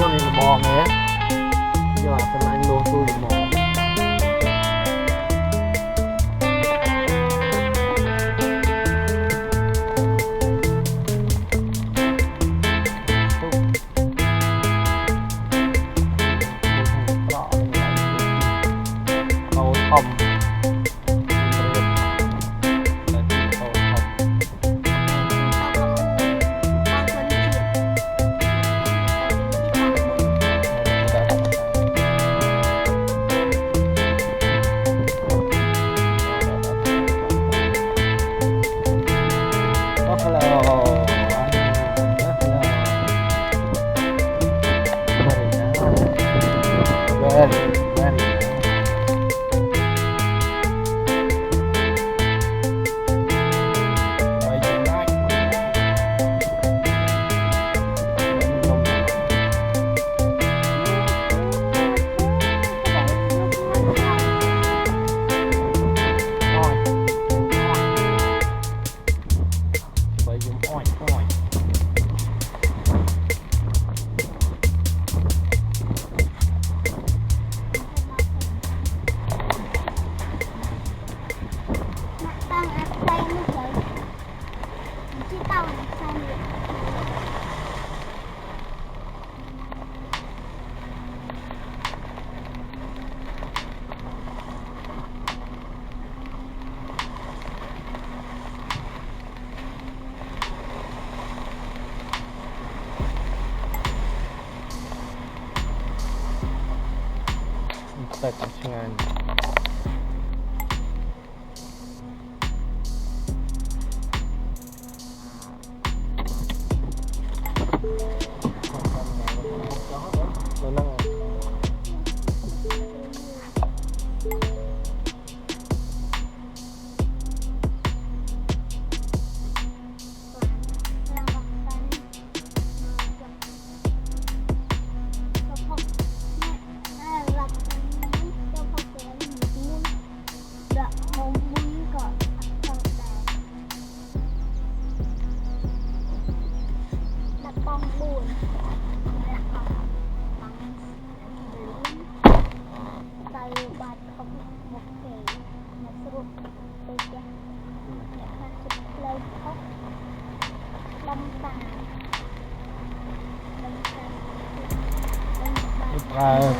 món này là bò nghe chứ là phần anh luôn tôi là bò khôngតែឆ្ងាញ់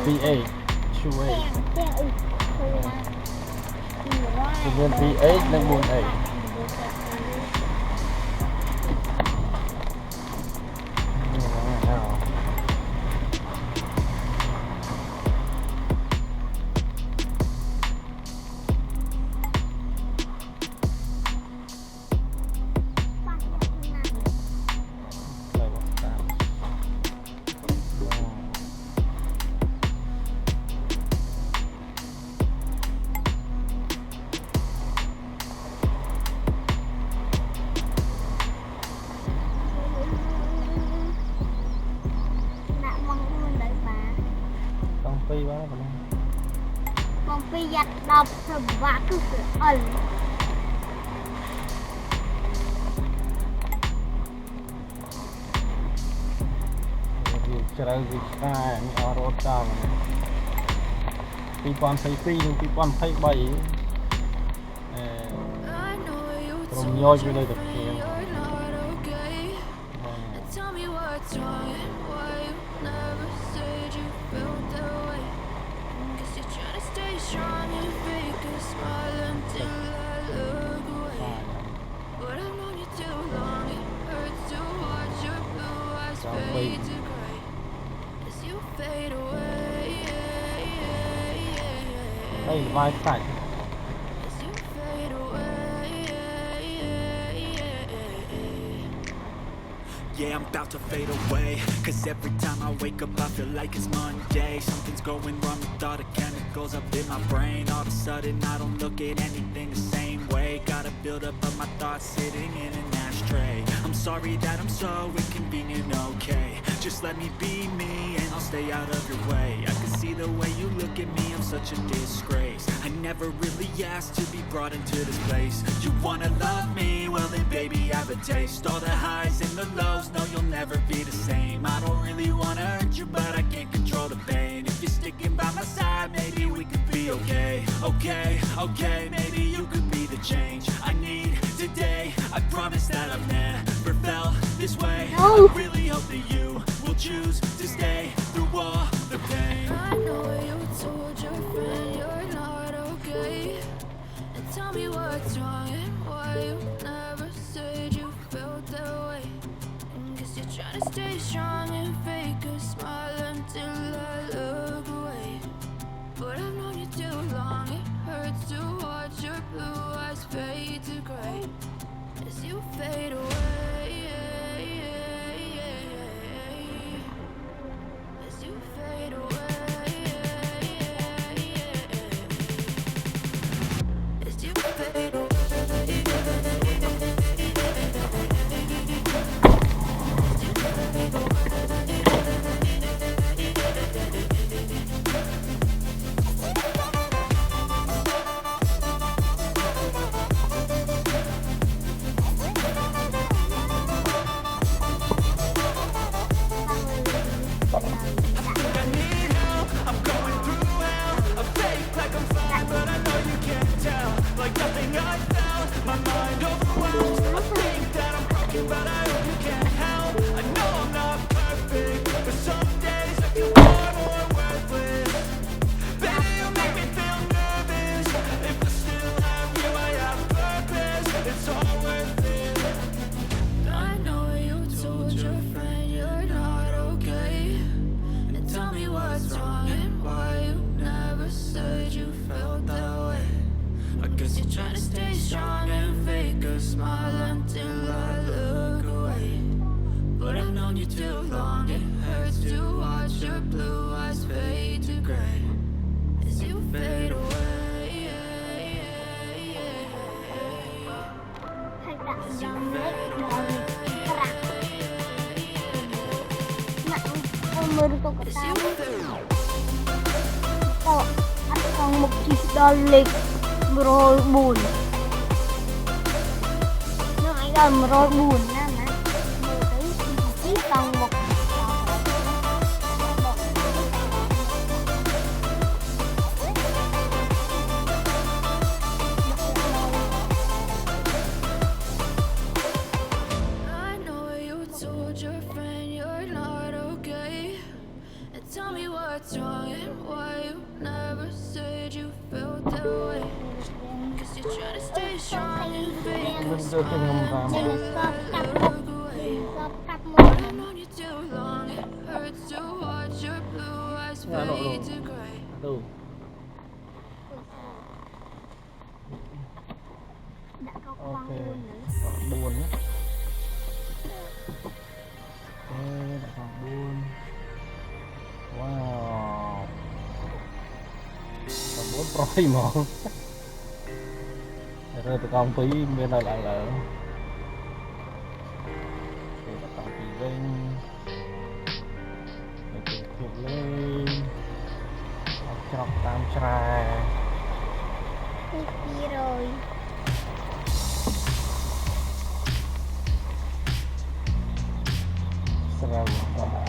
P8 ช่วยจะเป็น P8 និង 4A Bông phi giặt đọc thầm vã cứ sửa ẩn Trời vì xa ở rốt cao Vì con thấy phi nhưng vì con thấy bầy Rồi nhoi vô đây được kìa Strong and fake a smile until I look away. But I've known you too long, it hurts to watch your blue eyes fade to grey as you fade away. Đây là vai phải. As you fade away. Yeah, I'm about to fade away. Cause every time I wake up I feel like it's Monday. Something's going wrong with all the chemicals up in my brain. All of a sudden I don't look at anything the same way. Gotta build up of my thoughts sitting in an ashtray. I'm sorry that I'm so inconvenient, okay. Just let me be me and I'll stay out of your way. I can see the way you look at me, I'm such a disgrace. I never really asked to be brought into this place. You wanna love me, well then baby have a taste. All the highs and the lows, no you'll never be the same. I don't really wanna hurt you but I can't control the pain. If you're sticking by my side, maybe we could be okay. Okay, maybe you could be the change I need today. I promise that I've never felt this way. I really hope that you will choose to stay through all the pain. I know you told your friend you're not okay, and tell me what's wrong and why you never said you felt that way. Guess you're trying to stay strong and fake a smile until I look away. But I've known you too long, it hurts to watch your blue eyes fade to gray as you fade away. As you fade away. As you fade away. I need help, I'm going through hell. I fake like I'm fine, but I know you can't tell. Like nothing I felt, my mind overwhelms. I think that I'm broken, but I hope you can't help. I know I'm not perfect, but some days I feel more worthless. Baby, you make me feel nervous. If I still have you, I have purpose. It's all worth it. I know you told your friend you're not okay, and tell me what's wrong and why you never said you felt that way. I guess you're trying to stay strong and fake a smile until I look away. But I've known you too long, it hurts to watch your blue eyes fade to gray as you fade away. As you fade away. Merupakan As you fade away. at ang magkisdalik merol bun. Nó ai gần merol bun nha nè. Thấy tầng một I know you told your friend you're not okay, and tell me what's wrong and why you never said you felt that way. Cause you're trying to stay strong and fake a smile until I look away. cặp But một I've known you too long, it hurts to watch your blue eyes fade to gray. đã có con Ok, luôn nữa. còn buồn nhé. Ok, lại còn buồn. Wow. Còn 4% mà. Rồi tụi con phí bên này lại là thì là còn phí bên để tụi thuộc lên chọc tam trà. Đi rồi. Serau còn mau.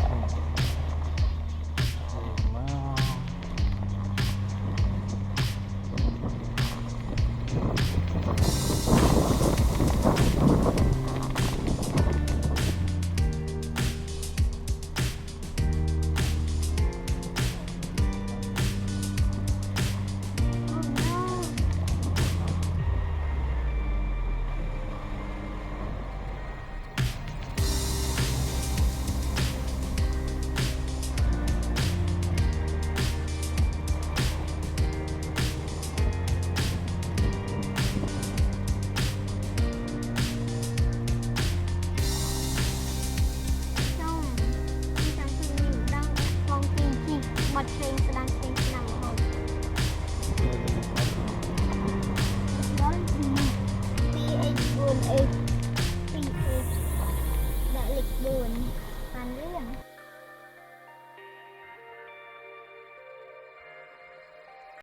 Xong, đi sang thương mình đang con kim chi, mặt trên đang